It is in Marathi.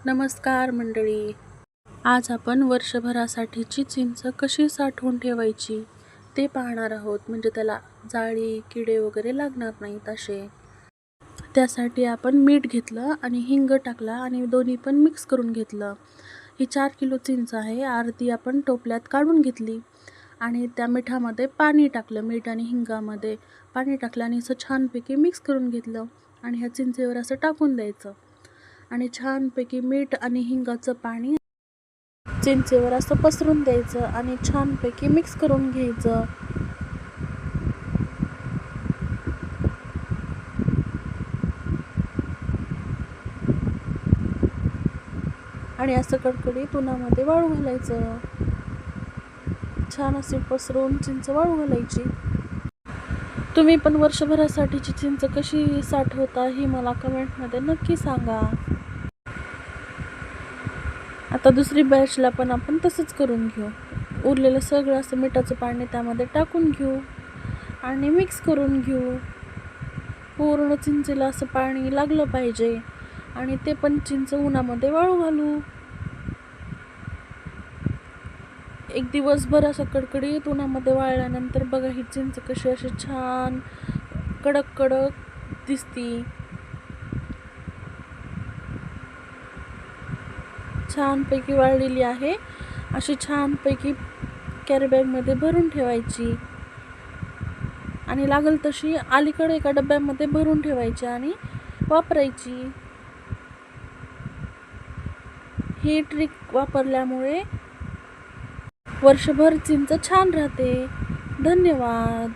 नमस्कार मंडळी. आज आपण वर्षभरासाठीची चिंच कशी साठवून ठेवायची ते पाहणार आहोत. म्हणजे त्याला जाळी, किडे वगैरे लागणार नाहीत असे. त्यासाठी आपण मीठ घेतलं आणि हिंग टाकला आणि दोन्ही पण मिक्स करून घेतलं. ही 4 किलो चिंच आहे. अर्धी आपण टोपल्यात काढून घेतली आणि त्या मिठामध्ये पाणी टाकलं. मीठ आणि हिंगामध्ये पाणी टाकलं आणि असं छानपैकी मिक्स करून घेतलं आणि ह्या चिंचेवर असं टाकून द्यायचं आणि छानपैकी मीठ आणि हिंगाचं पाणी चिंचेवर असं पसरून द्यायचं आणि छानपैकी मिक्स करून घ्यायचं. आणि असं कडकडीत उन्हामध्ये वाळू घालायचं. छान असे पसरून चिंच वाळू घालायची. तुम्ही पण वर्षभरासाठीची चिंच कशी साठवता ही मला कमेंटमध्ये नक्की सांगा. आता दुसरी बॅचला पण आपण तसंच करून घेऊ. उरलेलं सगळं असं मिठाचं पाणी त्यामध्ये टाकून घेऊ आणि मिक्स करून घेऊ. पूर्ण चिंचेला असं पाणी लागलं पाहिजे आणि ते पण चिंच उन्हामध्ये वाळू घालू. एक दिवसभर असं कडकडीत उन्हामध्ये वाळल्यानंतर बघा ही चिंच कशी अशी छान कडक कडक दिसती. छानपैकी वाळलेली आहे. अशी छानपैकी कॅरीबॅगमध्ये भरून ठेवायची आणि लागल तशी अलीकडे एका डब्यामध्ये भरून ठेवायची आणि वापरायची. ही ट्रिक वापरल्यामुळे वर्षभर चिंच छान राहते. धन्यवाद.